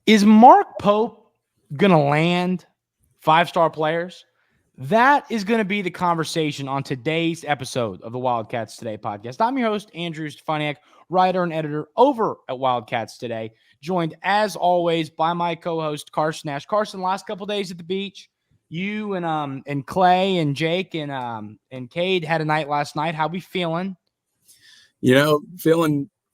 Is Mark Pope going to land 5-star players? That is going to be the conversation on today's episode of the Wildcats Today podcast. I'm your host, Andrew Stefaniak, writer and editor over at Wildcats Today, joined as always by my co-host, Carson Nash. Carson, last couple days at the beach, you and Clay and Jake and Cade had a night last night. How we feeling?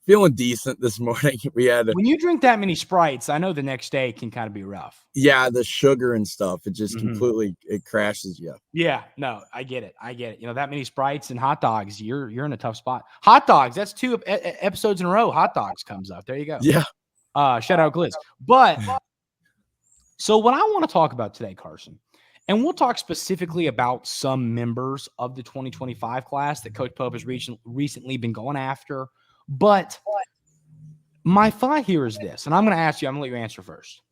Feeling decent this morning. When you drink that many Sprites, I know the next day can kind of be rough. Yeah, the sugar and stuff, it just completely crashes you. Yeah, no, I get it. That many Sprites and hot dogs, you're in a tough spot. Hot dogs, that's 2 episodes in a row. Hot dogs comes up. There you go. Yeah. Shout out Glitz. But so what I want to talk about today, Carson, and we'll talk specifically about some members of the 2025 class that Coach Pope has recently been going after. But my thought here is this, and I'm going to ask you, I'm going to let you answer first.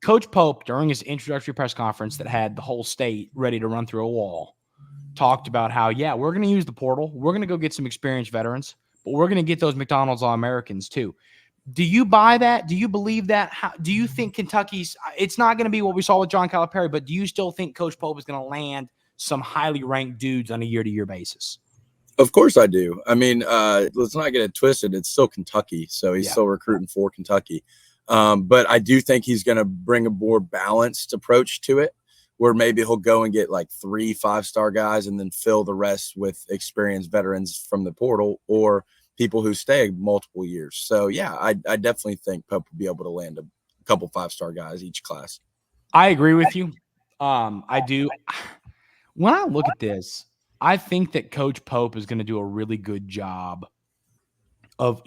Coach Pope, during his introductory press conference that had the whole state ready to run through a wall, talked about how, we're going to use the portal. We're going to go get some experienced veterans, but we're going to get those McDonald's All-Americans too. Do you buy that? Do you believe that? Do you think Kentucky's – it's not going to be what we saw with John Calipari, but do you still think Coach Pope is going to land some highly ranked dudes on a year-to-year basis? Of course I do. I mean, let's not get it twisted. It's still Kentucky, so he's still recruiting for Kentucky. But I do think he's going to bring a more balanced approach to it, where maybe he'll go and get like 3 5-star guys and then fill the rest with experienced veterans from the portal or people who stay multiple years. So, I definitely think Pope will be able to land a couple 5-star guys each class. I agree with you. I do. When I look at this, I think that Coach Pope is going to do a really good job of,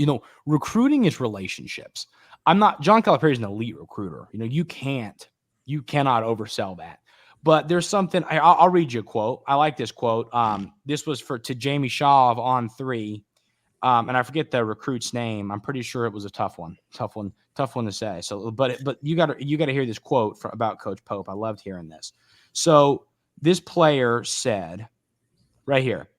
recruiting his relationships. John Calipari is an elite recruiter. You cannot oversell that. But there's something, I'll read you a quote. I like this quote. This was to Jamie Shaw of On 3. And I forget the recruit's name. I'm pretty sure it was a tough one to say. So, but you got to hear this quote about Coach Pope. I loved hearing this. So this player said, right here,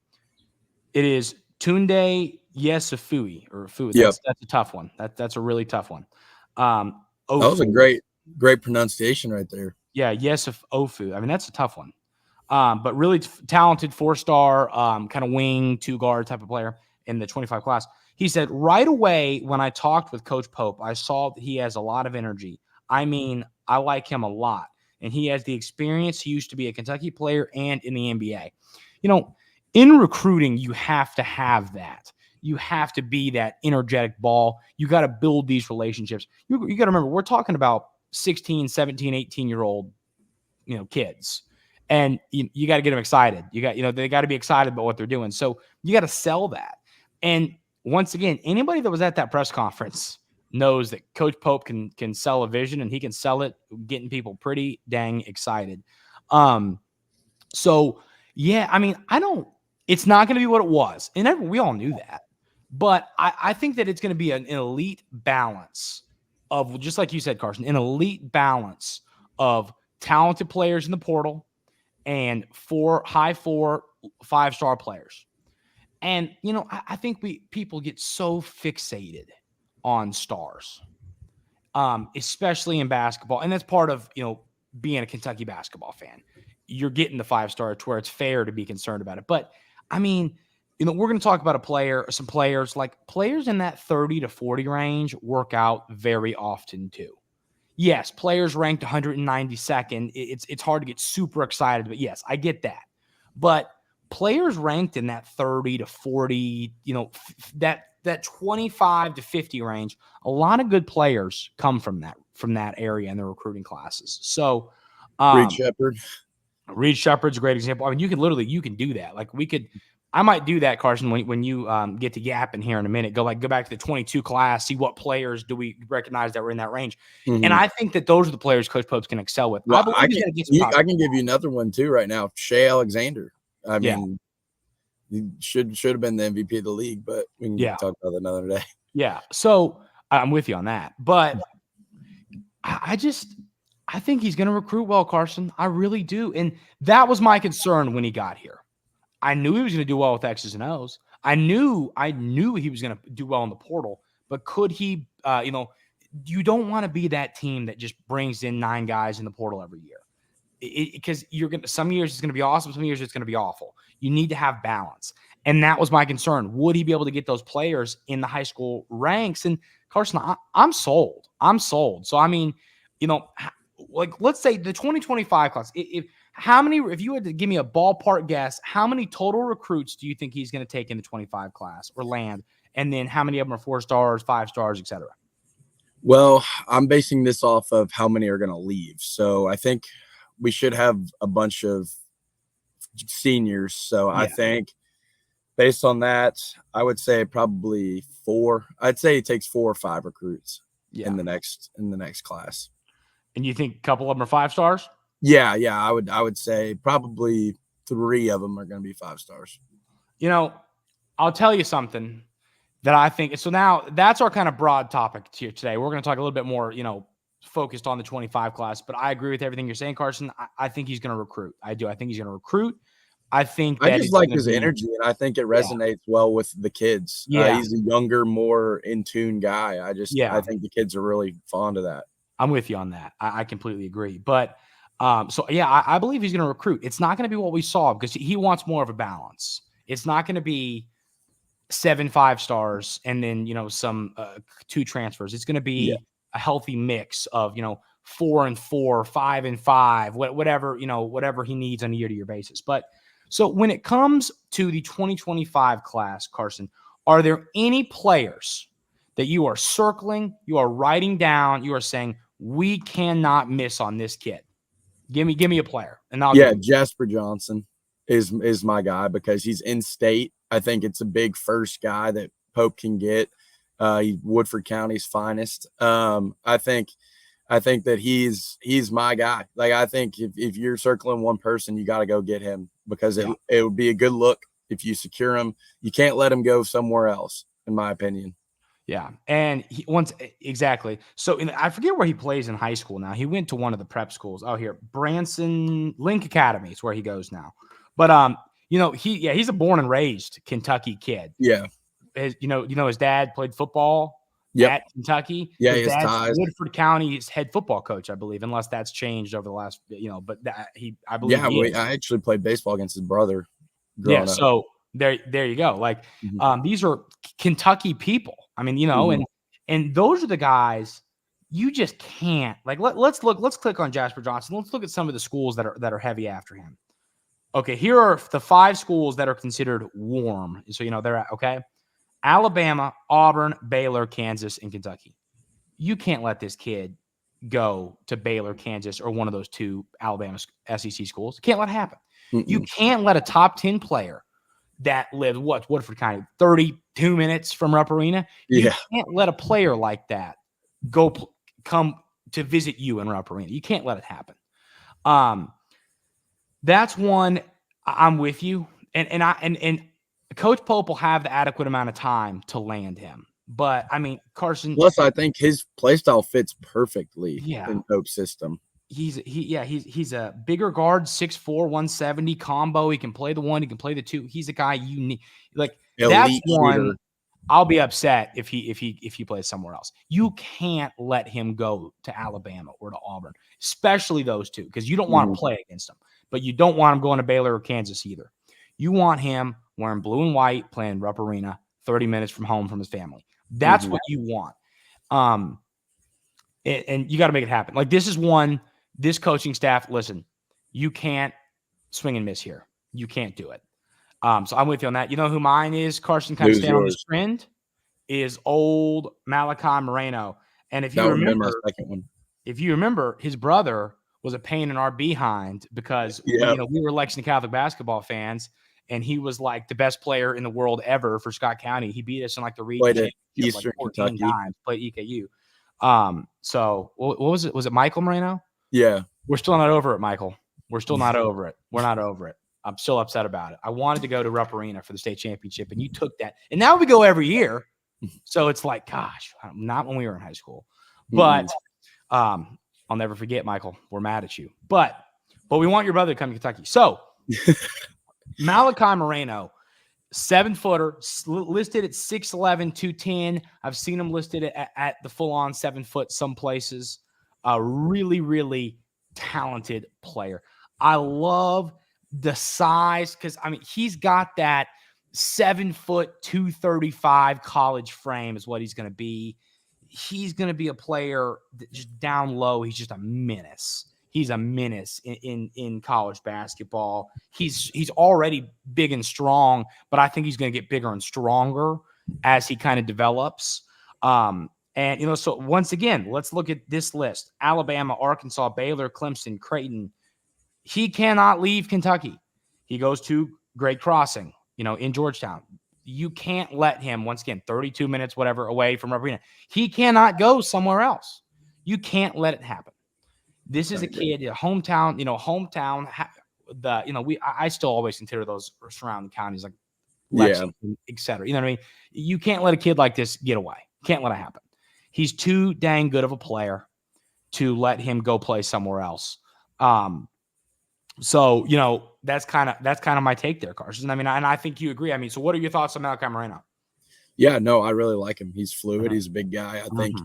it is Tunde Yesafui or Fui. That's a tough one. That's a really tough one. That was a great pronunciation right there. Yeah, Ofu. I mean, that's a tough one. But really talented 4-star kind of wing 2-guard type of player in the 25 class. He said, right away when I talked with Coach Pope, I saw that he has a lot of energy. I mean, I like him a lot. And he has the experience. He used to be a Kentucky player and in the NBA. In recruiting, you have to have that. You have to be that energetic ball. You got to build these relationships. You got to remember, we're talking about 16, 17, 18-year-old, kids. And you got to get them excited. They got to be excited about what they're doing. So you got to sell that. And once again, anybody that was at that press conference knows that Coach Pope can sell a vision, and he can sell it, getting people pretty dang excited. It's not going to be what it was. And we all knew that. But I think that it's going to be an elite balance of, just like you said, Carson, an elite balance of talented players in the portal and 5-star players. And, I think people get so fixated on stars, especially in basketball. And that's part of, being a Kentucky basketball fan. You're getting the 5-star to where it's fair to be concerned about it. But, I mean, we're going to talk about some players in that 30 to 40 range work out very often too. Yes, players ranked 192nd. It's hard to get super excited, but yes, I get that. But players ranked in that 30 to 40, that 25 to 50 range, a lot of good players come from that area in their recruiting classes. So Reed Shepherd's a great example. I mean, you can do that. I might do that, Carson, when you get to Gap in here in a minute. Go back to the 22 class, see what players do we recognize that were in that range. Mm-hmm. And I think that those are the players Coach Pope's can excel with. Well, I can give you another one too right now. Shea Alexander. I mean, he should have been the MVP of the league, but we can talk about that another day. Yeah. So I'm with you on that. But I think he's going to recruit well, Carson. I really do. And that was my concern when he got here. I knew he was going to do well with X's and O's. I knew he was going to do well in the portal, but could he, you don't want to be that team that just brings in 9 guys in the portal every year. Because some years it's going to be awesome, some years it's going to be awful. You need to have balance. And that was my concern. Would he be able to get those players in the high school ranks? And Carson, I'm sold. So, I mean, like, let's say the 2025 class, if you had to give me a ballpark guess, how many total recruits do you think he's going to take in the 25 class or land? And then how many of them are 4 stars, 5 stars, et cetera? Well, I'm basing this off of how many are going to leave. So I think we should have a bunch of seniors. So I think based on that, I would say probably 4. I'd say it takes 4 or 5 recruits in the next class. And you think a couple of them are 5 stars? Yeah. I would say probably 3 of them are going to be 5 stars. I'll tell you something that I think. So now that's our kind of broad topic here today. We're going to talk a little bit more, focused on the 25 class, but I agree with everything you're saying, Carson. I think he's going to recruit. I do. I think he's going to recruit. I think that I just like his energy, and I think it resonates well with the kids. He's a younger, more in tune guy. I think the kids are really fond of that. I'm with you on that. I completely agree. But I believe he's going to recruit. It's not going to be what we saw because he wants more of a balance. It's not going to be 7 5 stars and then some 2 transfers. It's going to be a healthy mix of 4 and 4, 5 and 5, whatever he needs on a year-to-year basis. But so when it comes to the 2025 class, Carson, are there any players that you are circling, you are writing down, you are saying we cannot miss on this kid? Give me a player, and Jasper Johnson is my guy because he's in state. I think it's a big first guy that Pope can get. He's Woodford County's finest. I think that he's my guy. Like, I think if you're circling one person, you got to go get him because it would be a good look if you secure him. You can't let him go somewhere else, in my opinion. Yeah, and exactly. So I forget where he plays in high school now. He went to one of the prep schools. Oh, here, Branson Link Academy is where he goes now. But he's a born and raised Kentucky kid. Yeah. His dad played football at Kentucky. Yeah, his dad's ties. Woodford County's head football coach, I believe, unless that's changed over the last, but I believe. Yeah, I actually played baseball against his brother. Yeah, so there you go. Like, these are Kentucky people. I mean, and those are the guys you just can't. Like, let's click on Jasper Johnson. Let's look at some of the schools that are heavy after him. Okay, here are the 5 schools that are considered warm. So they're at, okay. Alabama, Auburn, Baylor, Kansas, and Kentucky. You can't let this kid go to Baylor, Kansas, or one of those 2 Alabama SEC schools. Can't let it happen. You can't let a top 10 player that lived Woodford County, 32 minutes from Rupp Arena. You can't let a player like that come to visit you in Rupp Arena. You can't let it happen. That's one. I'm with you, and Coach Pope will have the adequate amount of time to land him. But I mean, Carson. Plus, I think his play style fits perfectly in Pope's system. He's a bigger guard, 6'4", 170 combo. He can play the 1, he can play the 2. He's a guy you need. Like, that's one. Shooter. I'll be upset if he plays somewhere else. You can't let him go to Alabama or to Auburn, especially those 2, because you don't want to play against them. But you don't want him going to Baylor or Kansas either. You want him wearing blue and white, playing Rupp Arena, 30 minutes from home from his family. That's what you want. And you got to make it happen. Like, this coaching staff, listen, you can't swing and miss here. You can't do it. So I'm with you on that. You know who mine is, Carson, kind of staying on this trend, is old Malachi Moreno. And if you remember, his brother was a pain in our behind because we were Lexington Catholic basketball fans, and he was like the best player in the world ever for Scott County. He beat us in like the region Eastern like 14 Kentucky. times, played EKU. So what was it? Was it Michael Moreno? Yeah. We're still not over it, Michael. We're still not over it. We're not over it. I'm still upset about it. I wanted to go to Rupp Arena for the state championship, and you took that. And now we go every year. So it's like, gosh, not when we were in high school. But I'll never forget, Michael. We're mad at you. But we want your brother to come to Kentucky. So Malachi Moreno 7-footer, listed at 6'11", 210. I've seen him listed at the full-on 7-foot some places. A really, really talented player. I love the size because, I mean, he's got that 7-foot, 235 college frame is what he's going to be. He's going to be a player that just down low. He's just a menace. He's a menace in college basketball. He's already big and strong, but I think he's going to get bigger and stronger as he kind of develops. And, you know, so once again, let's look at this list. Alabama, Arkansas, Baylor, Clemson, Creighton. He cannot leave Kentucky. He goes to Great Crossing, you know, in Georgetown. You can't let him, once again, 32 minutes, whatever, away from Arena. He cannot go somewhere else. You can't let it happen. This is a kid, hometown, I still always consider those surrounding counties like Lexington, et cetera. You know what I mean? You can't let a kid like this get away. Can't let it happen. He's too dang good of a player to let him go play somewhere else. So, you know, that's kind of my take there, Carson. I mean, and I think you agree. I mean, so what are your thoughts on Malachi Moreno? Yeah, no, I really like him. He's fluid. He's a big guy. I think,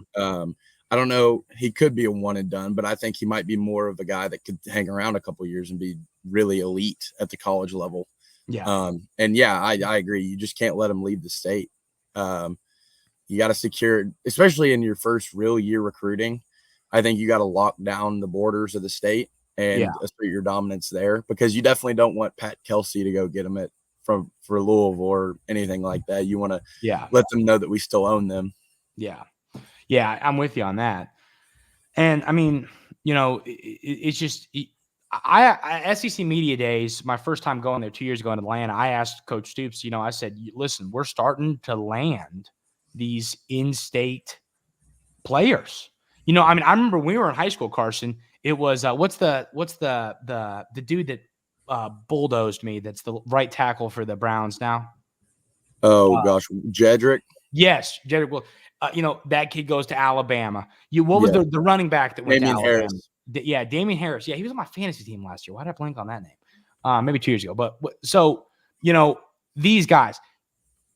I don't know, he could be a one and done, but I think he might be more of a guy that could hang around a couple of years and be really elite at the college level. Yeah. And yeah, I agree. You just can't let him leave the state. You got to secure, especially in your first real year recruiting. I think you got to lock down the borders of the state and assert your dominance there, because you definitely don't want Pat Kelsey to go get him for Louisville or anything like that. You want to let them know that we still own them. Yeah. Yeah, I'm with you on that. And I mean, you know, it's just I SEC Media Days, my first time going there 2 years ago in Atlanta, I asked Coach Stoops, you know, I said, listen, we're starting to land these in-state players. You know, I mean, I remember when we were in high school, Carson, it was what's the dude that bulldozed me, that's the right tackle for the Browns now? Oh gosh, Jedrick. Yes, Jedrick. Well, you know, that kid goes to Alabama. What was the running back that went Damian to Alabama? Harris. Damian Harris. Yeah, he was on my fantasy team last year. Why did I blank on that name? Maybe 2 years ago. But so, you know, these guys.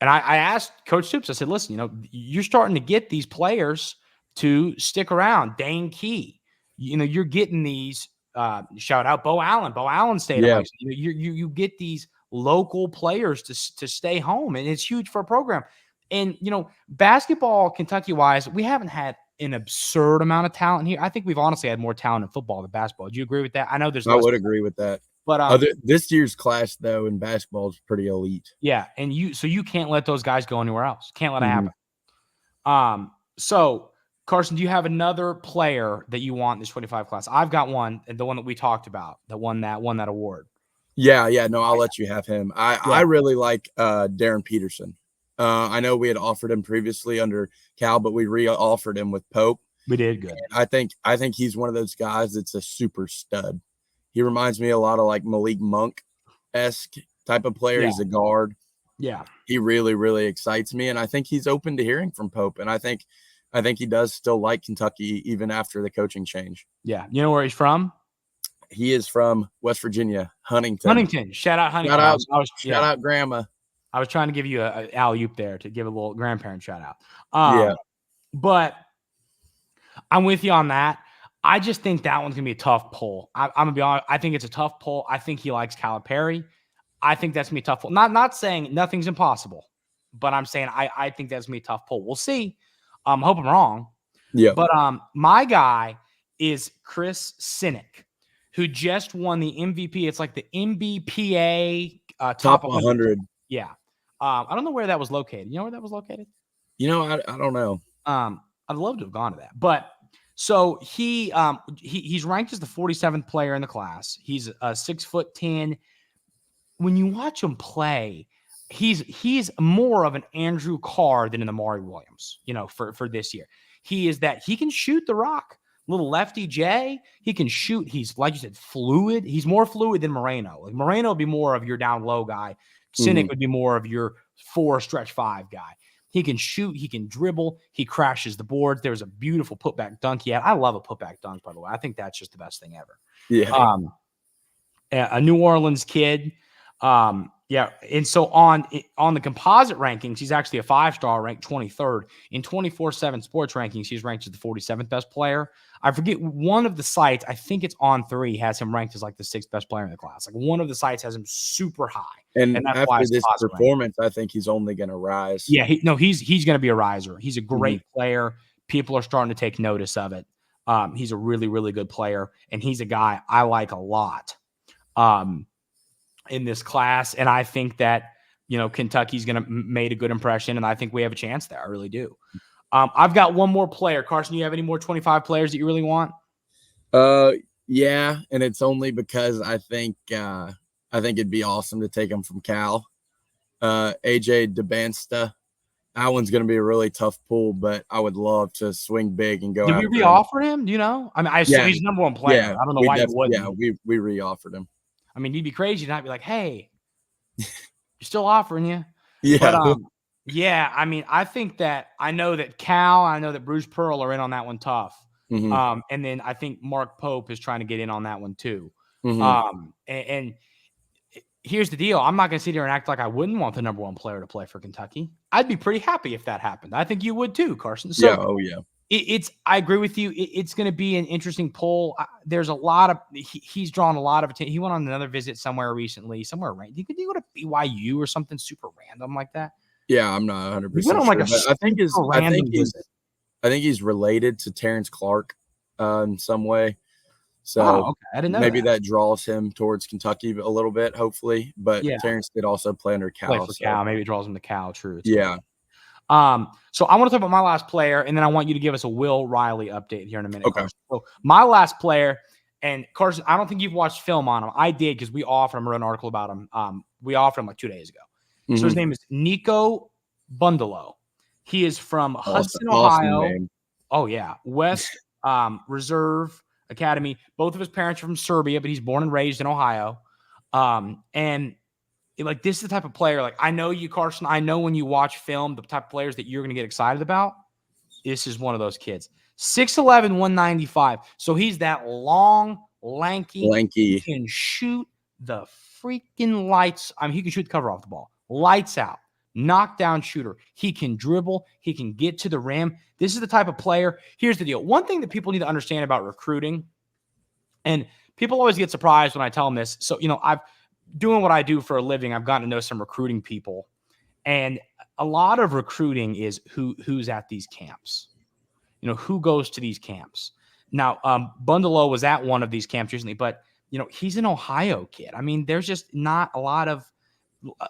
And I asked Coach Stoops, I said, listen, you know, you're starting to get these players to stick around. Dane Key. You know, you're getting these, shout out Bo Allen. Bo Allen stayed at Lexington. You get these local players to stay home, and it's huge for a program. And, you know, basketball, Kentucky-wise, we haven't had an absurd amount of talent here. I think we've honestly had more talent in football than basketball. Do you agree with that? I know there's I would agree with that. But this year's class, though, in basketball is pretty elite. Yeah, and you can't let those guys go anywhere else. Can't let it happen. So, Carson, do you have another player that you want in this 25 class? I've got one, the one that we talked about, that won that award. Yeah, no, I'll let you have him. I really like Darren Peterson. I know we had offered him previously under Cal, but we re-offered him with Pope. We did good. And I think he's one of those guys that's a super stud. He reminds me a lot of like Malik Monk-esque type of player. Yeah. He's a guard. Yeah. He really, really excites me. And I think he's open to hearing from Pope. And I think he does still like Kentucky even after the coaching change. Yeah. You know where he's from? He is from West Virginia, Huntington. Huntington. Shout out Huntington. Shout out Grandma. I was trying to give you an alley-oop there to give a little grandparent shout out. But I'm with you on that. I just think that one's going to be a tough pull. I'm going to be honest. I think it's a tough pull. I think he likes Calipari. I think that's going to be a tough pull. Not saying nothing's impossible, but I'm saying I think that's going to be a tough pull. We'll see. I hope I'm wrong. Yeah. But my guy is Chris Sinek, who just won the MVP. It's like the MBPA top 100. Yeah. I don't know where that was located. You know where that was located? You know, I don't know. I'd love to have gone to that. But so he's ranked as the 47th player in the class. He's 6'10". When you watch him play, he's more of an Andrew Carr than an Amari Williams, you know, for this year. He is that he can shoot the rock. Little lefty J, he can shoot. He's, like you said, fluid. He's more fluid than Moreno. Like Moreno would be more of your down low guy. Sinek would be more of your 4 stretch 5 guy. He can shoot. He can dribble. He crashes the boards. There's a beautiful putback dunk he had. I love a putback dunk, by the way. I think that's just the best thing ever. Yeah. A New Orleans kid. Yeah, and so on the composite rankings, he's actually a 5-star, ranked 23rd. In 24/7 Sports rankings, he's ranked as the 47th best player. I forget one of the sites, I think it's On3, has him ranked as like the 6th best player in the class. Like one of the sites has him super high, And that's why after it's this composite ranking. performance, I think he's only going to rise. Yeah, he's going to be a riser. He's a great player. People are starting to take notice of it. He's a really, really good player, and he's a guy I like a lot. In this class, and I think that Kentucky's going to made a good impression, and I think we have a chance there. I really do. I've got one more player. Carson, you have any more 25 players that you really want? Yeah, and it's only because I think it'd be awesome to take him from Cal. AJ DeBansta. That one's going to be a really tough pull, but I would love to swing big and go. Did we re-offer him? Do you know? I mean, I assume he's number one player. Yeah, I don't know why you wouldn't. Yeah, we re-offered him. I mean, you'd be crazy to not be like, hey, you're still offering you. Yeah. But, yeah, I mean, I think that I know that Cal, I know that Bruce Pearl are in on that one tough. And then I think Mark Pope is trying to get in on that one too. And here's the deal. I'm not going to sit here and act like I wouldn't want the number one player to play for Kentucky. I'd be pretty happy if that happened. I think you would too, Carson. So, yeah. Oh, yeah. I agree with you. It's going to be an interesting poll. There's a lot of he's drawn a lot of attention. He went on another visit somewhere recently, somewhere random. Did he go to BYU or something super random like that? Yeah, I'm not 100%. He went on like sure, I think he's related to Terrence Clark in some way. So okay. I didn't know maybe that draws him towards Kentucky a little bit, hopefully. But Terrence did also play under Cal. Cal. Maybe it draws him to Cal. True. Yeah. So I want to talk about my last player, and then I want you to give us a Will Riley update here in a minute. Okay. Carson. So my last player, and Carson, I don't think you've watched film on him. I did because we offered him. I wrote an article about him. We offered him like 2 days ago. So his name is Nico Bundalo. He is from Hudson, Ohio. Name. Oh yeah, West Reserve Academy. Both of his parents are from Serbia, but he's born and raised in Ohio. And like this is the type of player, like I know you, Carson. I know when you watch film, the type of players that you're going to get excited about. This is one of those kids. 6'11", 195. So he's that long, lanky. He can shoot the freaking lights. I mean, he can shoot the cover off the ball. Lights out. Knockdown shooter. He can dribble. He can get to the rim. This is the type of player. Here's the deal. One thing that people need to understand about recruiting, and people always get surprised when I tell them this. So, I've doing what I do for a living, I've gotten to know some recruiting people, and a lot of recruiting is who's at these camps, who goes to these camps. Now, Bundalo was at one of these camps recently, but he's an Ohio kid. I mean, there's just not a lot of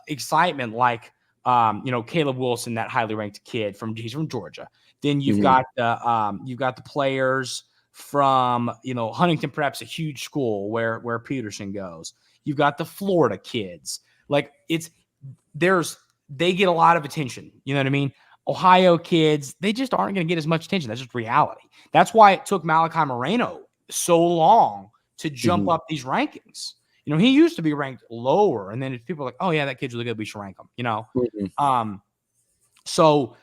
excitement like, Caleb Wilson, that highly ranked kid he's from Georgia. Then you've got the players from, Huntington Prep's a huge school where Peterson goes. You've got the Florida kids. Like they get a lot of attention. You know what I mean? Ohio kids, they just aren't going to get as much attention. That's just reality. That's why it took Malachi Moreno so long to jump up these rankings. He used to be ranked lower, and then if people are like, oh yeah, that kid's really good, we should rank him, So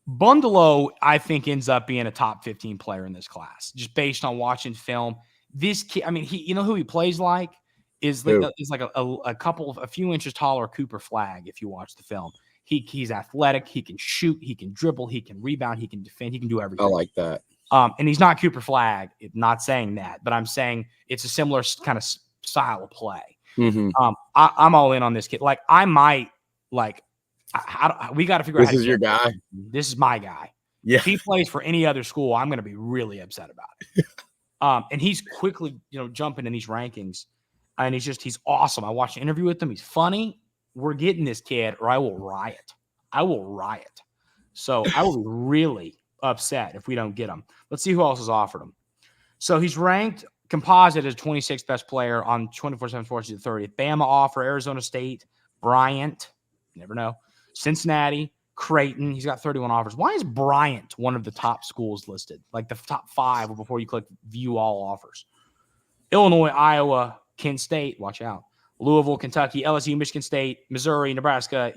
Bundalo, I think, ends up being a top 15 player in this class, just based on watching film. This kid, I mean, who he plays like? Is like a few inches taller Cooper Flagg. If you watch the film, he's athletic. He can shoot. He can dribble. He can rebound. He can defend. He can do everything. I like that. And he's not Cooper Flagg. Not saying that, but I'm saying it's a similar kind of style of play. I'm all in on this kid. Like I might we got to figure out. This is your guy. This is my guy. Yeah. If he plays for any other school, I'm going to be really upset about it. And he's quickly jumping in these rankings. And he's awesome. I watched an interview with him. He's funny. We're getting this kid, or I will riot. So I will be really upset if we don't get him. Let's see who else has offered him. So he's ranked composite as 26th best player on 24/7 Sports. He's the 30th. Bama offer, Arizona State, Bryant, you never know, Cincinnati, Creighton. He's got 31 offers. Why is Bryant one of the top schools listed, like the top 5 before you click view all offers? Illinois, Iowa, Kent State, watch out. Louisville, Kentucky, LSU, Michigan State, Missouri, Nebraska,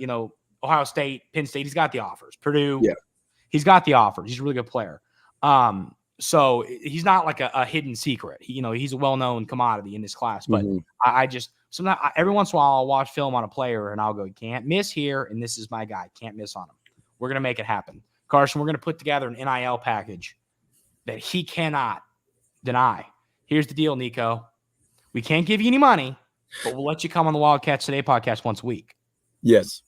Ohio State, Penn State. He's got the offers. Purdue, yeah. He's got the offers. He's a really good player. So he's not like a hidden secret. He's a well-known commodity in this class. But I just sometimes every once in a while I'll watch film on a player and I'll go, can't miss here, and this is my guy. Can't miss on him. We're gonna make it happen, Carson. We're gonna put together an NIL package that he cannot deny. Here's the deal, Nico. We can't give you any money, but we'll let you come on the Wildcats Today podcast once a week. Yes.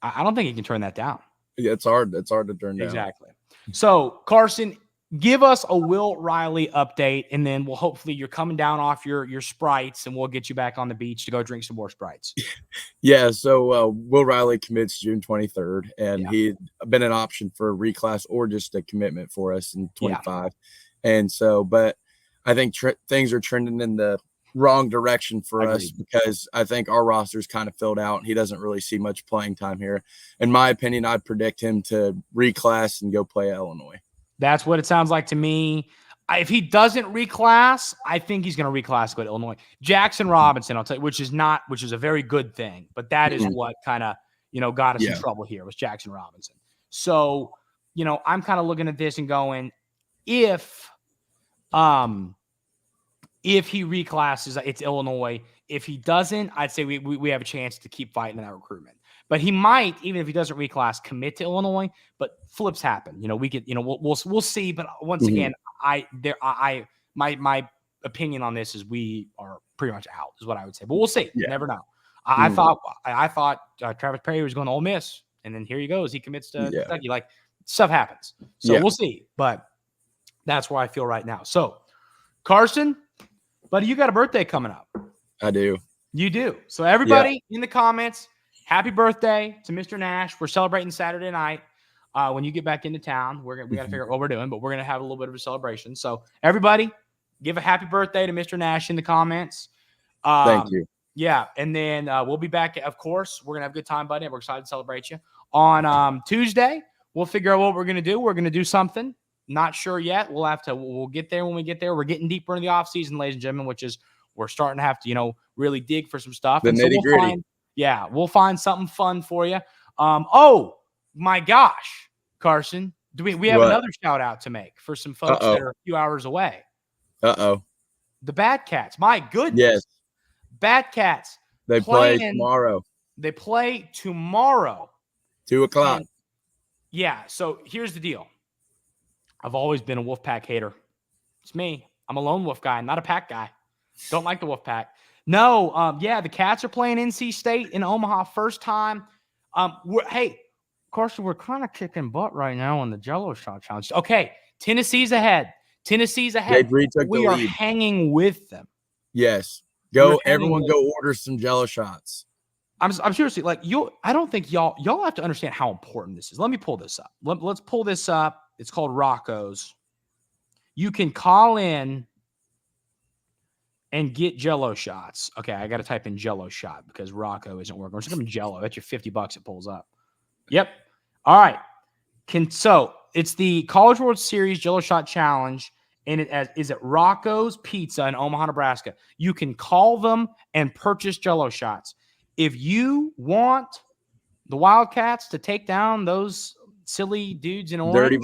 I don't think he can turn that down. Yeah, it's hard. It's hard to turn down. Exactly. So, Carson, give us a Will Riley update, and then hopefully you're coming down off your Sprites, and we'll get you back on the beach to go drink some more Sprites. Yeah, so Will Riley commits June 23rd, and he'd been an option for a reclass or just a commitment for us in 25. And so, but I think things are trending in the wrong direction for us because I think our roster's kind of filled out. He doesn't really see much playing time here. In my opinion, I'd predict him to reclass and go play at Illinois. That's what it sounds like to me. If he doesn't reclass, I think he's going to reclass and go to Illinois. Jackson Robinson, I'll tell you, which is a very good thing, but that is what kind of, got us in trouble here was Jackson Robinson. So, I'm kind of looking at this and going, if he reclasses, it's Illinois. If he doesn't, I'd say we have a chance to keep fighting in that recruitment. But he might, even if he doesn't reclass, commit to Illinois. But flips happen. We could, we'll see. But once again, my opinion on this is we are pretty much out, is what I would say. But we'll see. You never know. I thought Travis Perry was going to Ole Miss, and then here he goes. He commits to Kentucky. Like, stuff happens. So we'll see. But that's where I feel right now. So, Carson, buddy, you got a birthday coming up. I do. You do. So everybody in the comments, happy birthday to Mr. Nash. We're celebrating Saturday night. When you get back into town, we got to figure out what we're doing, but we're going to have a little bit of a celebration. So everybody, give a happy birthday to Mr. Nash in the comments. Thank you. Yeah, and then we'll be back. Of course, we're going to have a good time, buddy. We're excited to celebrate you. On Tuesday, we'll figure out what we're going to do. We're going to do something. Not sure yet. We'll get there when we get there. We're getting deeper in the off season, ladies and gentlemen, which is we're starting to have to, really dig for some stuff. The nitty-gritty. We'll find something fun for you. Oh my gosh, Carson, we have another shout out to make for some folks that are a few hours away. The Wildcats. My goodness. Yes. Wildcats. They play tomorrow. They play tomorrow. 2:00. Yeah. So here's the deal. I've always been a Wolfpack hater. It's me. I'm a lone wolf guy, not a pack guy. Don't like the Wolfpack. No, the Cats are playing NC State in Omaha first time. Hey, Carson, we're kind of kicking butt right now on the Jello Shot Challenge. Okay, Tennessee's ahead. We are hanging with them. Yes. Everyone go order some Jello shots. I'm seriously like I don't think y'all have to understand how important this is. Let me pull this up. Let's pull this up. It's called Rocco's. You can call in and get Jello shots. Okay, I got to type in Jello shot because Rocco isn't working. We're just going to Jello. That's your $50 it pulls up. Yep. All right. So it's the College World Series Jello Shot Challenge, and it is at Rocco's Pizza in Omaha, Nebraska. You can call them and purchase Jello shots. If you want the Wildcats to take down those silly dudes in orange,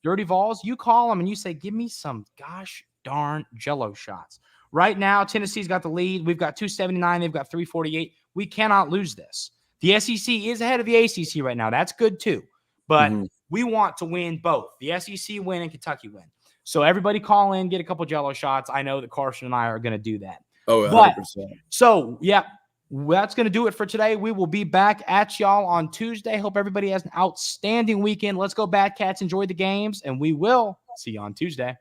dirty balls, you call them and you say, give me some gosh darn Jello shots. Right now, Tennessee's got the lead. We've got 279. They've got 348. We cannot lose this. The SEC is ahead of the ACC right now. That's good too. But we want to win both. The SEC win and Kentucky win. So everybody call in, get a couple Jello shots. I know that Carson and I are going to do that. Oh, 100%. So, that's going to do it for today. We will be back at y'all on Tuesday. Hope everybody has an outstanding weekend. Let's go Wildcats. Enjoy the games, and we will see you on Tuesday.